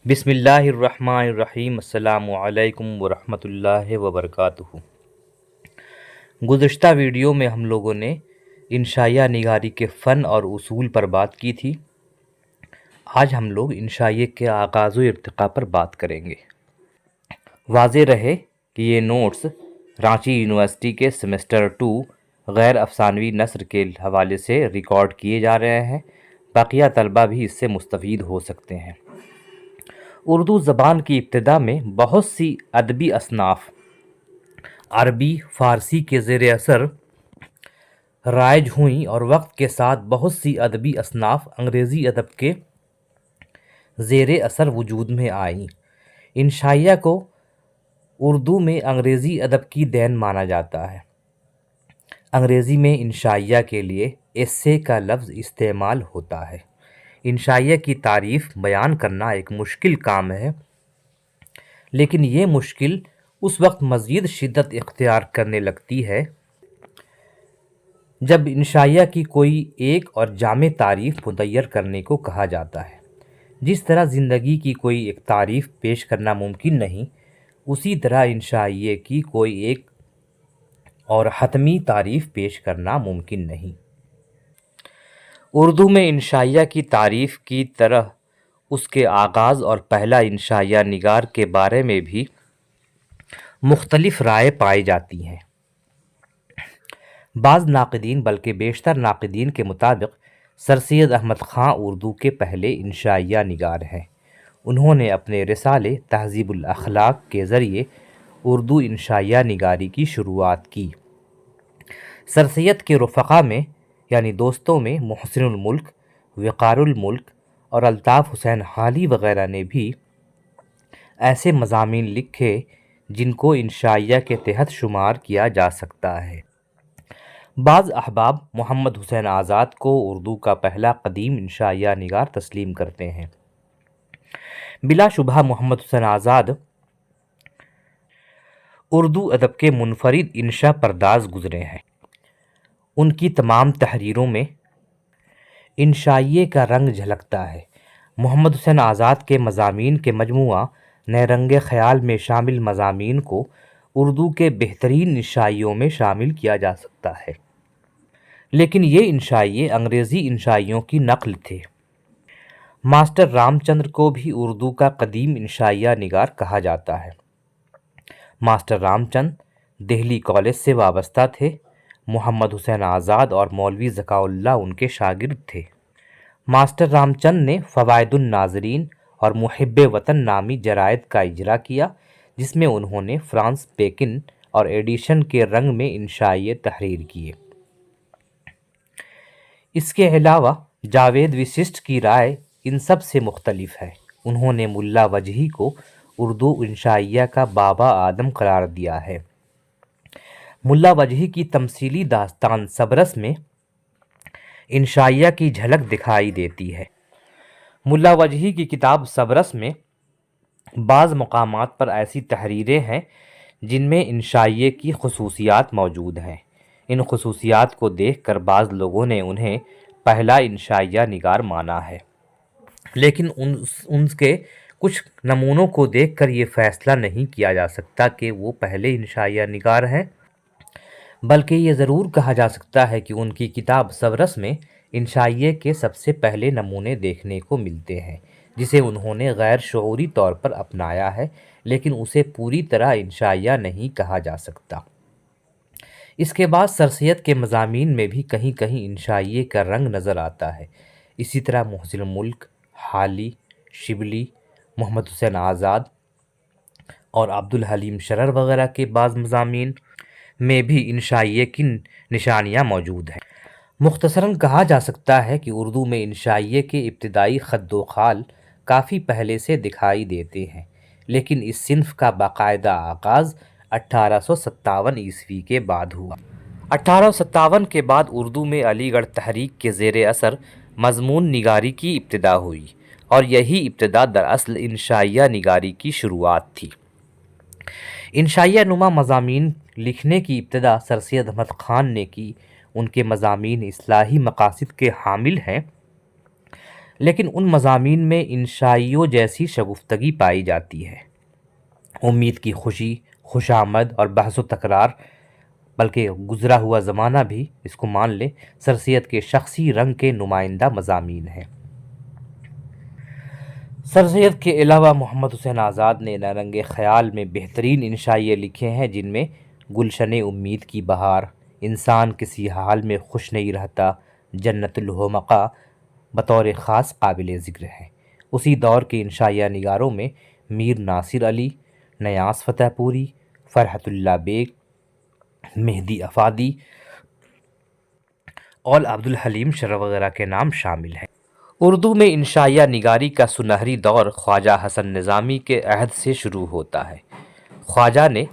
بسم اللہ الرحمن الرحیم۔ السلام علیکم ورحمۃ اللہ وبرکاتہ۔ گزشتہ ویڈیو میں ہم لوگوں نے انشائیہ نگاری کے فن اور اصول پر بات کی تھی۔ آج ہم لوگ انشائیہ کے آغاز و ارتقاء پر بات کریں گے۔ واضح رہے کہ یہ نوٹس رانچی یونیورسٹی کے سیمسٹر 2 غیر افسانوی نثر کے حوالے سے ریکارڈ کیے جا رہے ہیں۔ بقیہ طلبہ بھی اس سے مستفید ہو سکتے ہیں۔ اردو زبان کی ابتدا میں بہت سی ادبی اصناف عربی فارسی کے زیر اثر رائج ہوئیں اور وقت کے ساتھ بہت سی ادبی اصناف انگریزی ادب کے زیر اثر وجود میں آئیں۔ انشائیہ کو اردو میں انگریزی ادب کی دین مانا جاتا ہے۔ انگریزی میں انشائیہ کے لیے ایسے کا لفظ استعمال ہوتا ہے۔ انشائیہ کی تعریف بیان کرنا ایک مشکل کام ہے، لیکن یہ مشکل اس وقت مزید شدت اختیار کرنے لگتی ہے جب انشائیہ کی کوئی ایک اور جامع تعریف متعین کرنے کو کہا جاتا ہے۔ جس طرح زندگی کی کوئی ایک تعریف پیش کرنا ممکن نہیں، اسی طرح انشائیہ کی کوئی ایک اور حتمی تعریف پیش کرنا ممکن نہیں۔ اردو میں انشائیہ کی تعریف کی طرح اس کے آغاز اور پہلا انشائیہ نگار کے بارے میں بھی مختلف رائے پائی جاتی ہیں۔ بعض ناقدین بلکہ بیشتر ناقدین کے مطابق سر سید احمد خاں اردو کے پہلے انشائیہ نگار ہیں۔ انہوں نے اپنے رسالے تہذیب الاخلاق کے ذریعے اردو انشائیہ نگاری کی شروعات کی۔ سر سید کے رفقا میں یعنی دوستوں میں محسن الملک، وقار الملک اور الطاف حسین حالی وغیرہ نے بھی ایسے مضامین لکھے جن کو انشائیہ کے تحت شمار کیا جا سکتا ہے۔ بعض احباب محمد حسین آزاد کو اردو کا پہلا قدیم انشائیہ نگار تسلیم کرتے ہیں۔ بلا شبہ محمد حسین آزاد اردو ادب کے منفرد انشا پرداز گزرے ہیں۔ ان کی تمام تحریروں میں انشائیہ کا رنگ جھلکتا ہے۔ محمد حسین آزاد کے مضامین کے مجموعہ نیرنگ خیال میں شامل مضامین کو اردو کے بہترین انشائیوں میں شامل کیا جا سکتا ہے، لیکن یہ انشائیے انگریزی انشائیوں کی نقل تھے۔ ماسٹر رام چندر کو بھی اردو کا قدیم انشائیہ نگار کہا جاتا ہے۔ ماسٹر رام چند دہلی کالج سے وابستہ تھے۔ محمد حسین آزاد اور مولوی ذکاء اللہ ان کے شاگرد تھے۔ ماسٹر رام چند نے فوائد الناظرین اور محب وطن نامی جرائد کا اجرا کیا، جس میں انہوں نے فرانس بیکن اور ایڈیشن کے رنگ میں انشائیہ تحریر کیے۔ اس کے علاوہ جاوید وششٹ کی رائے ان سب سے مختلف ہے۔ انہوں نے ملا وجہی کو اردو انشائیہ کا بابا آدم قرار دیا ہے۔ ملا وجہی کی تمثیلی داستان صبرس میں انشائیہ کی جھلک دکھائی دیتی ہے۔ ملا وجہی کی کتاب صبرس میں بعض مقامات پر ایسی تحریریں ہیں جن میں انشائیہ کی خصوصیات موجود ہیں۔ ان خصوصیات کو دیکھ کر بعض لوگوں نے انہیں پہلا انشائیہ نگار مانا ہے، لیکن ان کے کچھ نمونوں کو دیکھ کر یہ فیصلہ نہیں کیا جا سکتا کہ وہ پہلے انشائیہ نگار ہیں، بلکہ یہ ضرور کہا جا سکتا ہے کہ ان کی کتاب صبرس میں انشائیہ کے سب سے پہلے نمونے دیکھنے کو ملتے ہیں، جسے انہوں نے غیر شعوری طور پر اپنایا ہے، لیکن اسے پوری طرح انشائیہ نہیں کہا جا سکتا۔ اس کے بعد سر سید کے مضامین میں بھی کہیں کہیں انشائیہ کا رنگ نظر آتا ہے۔ اسی طرح محسن الملک، حالی، شبلی، محمد حسین آزاد اور عبدالحلیم شرر وغیرہ کے بعض مضامین میں بھی انشائیہ کی نشانیاں موجود ہیں۔ مختصراً کہا جا سکتا ہے کہ اردو میں انشائیہ کے ابتدائی خط و خال کافی پہلے سے دکھائی دیتے ہیں، لیکن اس صنف کا باقاعدہ آغاز 1857 عیسوی کے بعد ہوا۔ 1857 کے بعد اردو میں علی گڑھ تحریک کے زیر اثر مضمون نگاری کی ابتدا ہوئی، اور یہی ابتدا دراصل انشائیہ نگاری کی شروعات تھی۔ انشائیہ نما مضامین لکھنے کی ابتدا سر سید احمد خان نے کی۔ ان کے مضامین اصلاحی مقاصد کے حامل ہیں، لیکن ان مضامین میں انشائیوں جیسی شگفتگی پائی جاتی ہے، امید کی خوشی، خوش آمد اور بحث و تکرار، بلکہ گزرا ہوا زمانہ بھی اس کو مان لے سر سید کے شخصی رنگ کے نمائندہ مضامین ہیں۔ سر سید کے علاوہ محمد حسین آزاد نے نیرنگ خیال میں بہترین انشائیے لکھے ہیں، جن میں گلشن امید کی بہار، انسان کسی حال میں خوش نہیں رہتا، جنت الحمقاء بطور خاص قابل ذکر ہیں۔ اسی دور کے انشائیہ نگاروں میں میر ناصر علی، نیاز فتح پوری، فرحت اللہ بیگ، مہدی افادی اور عبدالحلیم شرف وغیرہ کے نام شامل ہیں۔ اردو میں انشائیہ نگاری کا سنہری دور خواجہ حسن نظامی کے عہد سے شروع ہوتا ہے۔ خواجہ نے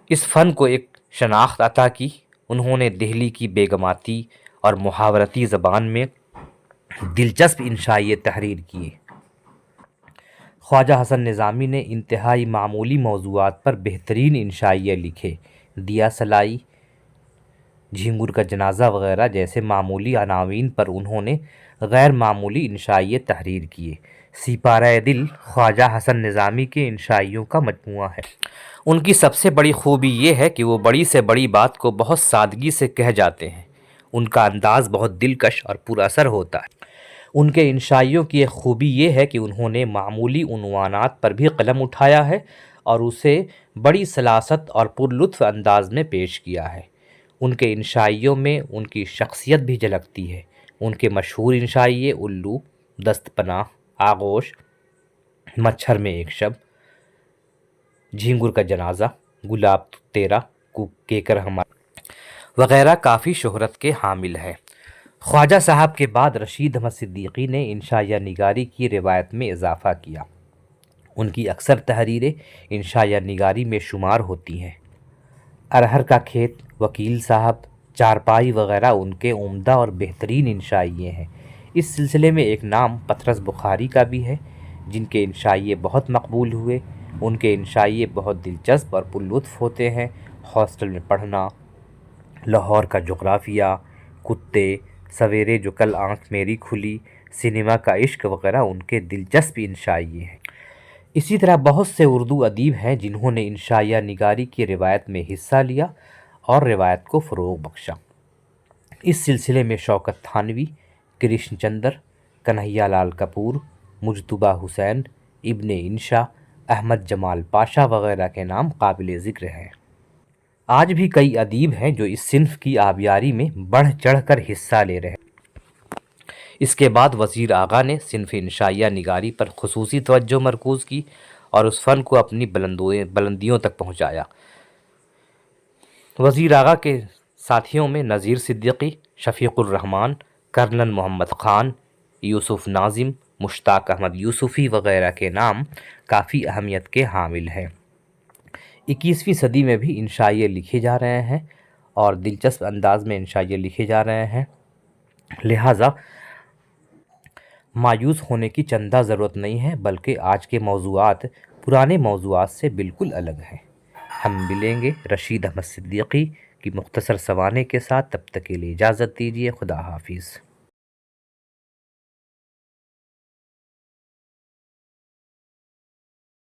اس فن کو ایک شناخت عطا کی۔ انہوں نے دہلی کی بیگماتی اور محاورتی زبان میں دلچسپ انشائیے تحریر کیے۔ خواجہ حسن نظامی نے انتہائی معمولی موضوعات پر بہترین انشائیے لکھے۔ دیا سلائی، جھینگر کا جنازہ وغیرہ جیسے معمولی عناوین پر انہوں نے غیر معمولی انشائیے تحریر کیے۔ سپارہ دل خواجہ حسن نظامی کے انشائیوں کا مجموعہ ہے۔ ان کی سب سے بڑی خوبی یہ ہے کہ وہ بڑی سے بڑی بات کو بہت سادگی سے کہہ جاتے ہیں۔ ان کا انداز بہت دلکش اور پر اثر ہوتا ہے۔ ان کے انشائیوں کی ایک خوبی یہ ہے کہ انہوں نے معمولی عنوانات پر بھی قلم اٹھایا ہے اور اسے بڑی سلاست اور پر لطف انداز میں پیش کیا ہے۔ ان کے انشائیوں میں ان کی شخصیت بھی جھلکتی ہے۔ ان کے مشہور انشائیے الو، دست پناہ، آغوش، مچھر میں ایک شب، جھینگر کا جنازہ، گلاب تیرا، کیکر ہمارا وغیرہ کافی شہرت کے حامل ہیں۔ خواجہ صاحب کے بعد رشید احمد صدیقی نے انشائیہ نگاری کی روایت میں اضافہ کیا۔ ان کی اکثر تحریریں انشائیہ نگاری میں شمار ہوتی ہیں۔ ارہر کا کھیت، وکیل صاحب، چارپائی وغیرہ ان کے عمدہ اور بہترین انشائیے ہیں۔ اس سلسلے میں ایک نام پطرس بخاری کا بھی ہے، جن کے انشائیے بہت مقبول ہوئے۔ ان کے انشائیے بہت دلچسپ اور پر لطف ہوتے ہیں۔ ہاسٹل میں پڑھنا، لاہور کا جغرافیہ، کتے، سویرے جو کل آنکھ میری کھلی، سنیما کا عشق وغیرہ ان کے دلچسپ انشائیے ہیں۔ اسی طرح بہت سے اردو ادیب ہیں جنہوں نے انشائیہ نگاری کی روایت میں حصہ لیا اور روایت کو فروغ بخشا۔ اس سلسلے میں شوکت تھانوی، کرشن چندر، کنہیا لال کپور، مجتبیٰ حسین، ابن انشا، احمد جمال پاشا وغیرہ کے نام قابل ذکر ہیں۔ آج بھی کئی ادیب ہیں جو اس صنف کی آبیاری میں بڑھ چڑھ کر حصہ لے رہے ہیں۔ اس کے بعد وزیر آغا نے صنف انشائیہ نگاری پر خصوصی توجہ مرکوز کی اور اس فن کو اپنی بلندیوں تک پہنچایا۔ وزیر آغا کے ساتھیوں میں نذیر صدیقی، شفیق الرحمن، کرنل محمد خان، یوسف ناظم، مشتاق احمد یوسفی وغیرہ کے نام کافی اہمیت کے حامل ہیں۔ 21ویں صدی میں بھی انشائیے لکھے جا رہے ہیں اور دلچسپ انداز میں انشائیے لکھے جا رہے ہیں، لہٰذا مایوس ہونے کی چندہ ضرورت نہیں ہے، بلکہ آج کے موضوعات پرانے موضوعات سے بالکل الگ ہیں۔ ہم ملیں گے رشید احمد صدیقی کی مختصر سوانح کے ساتھ، تب تک کے لیے اجازت دیجیے۔ خدا حافظ۔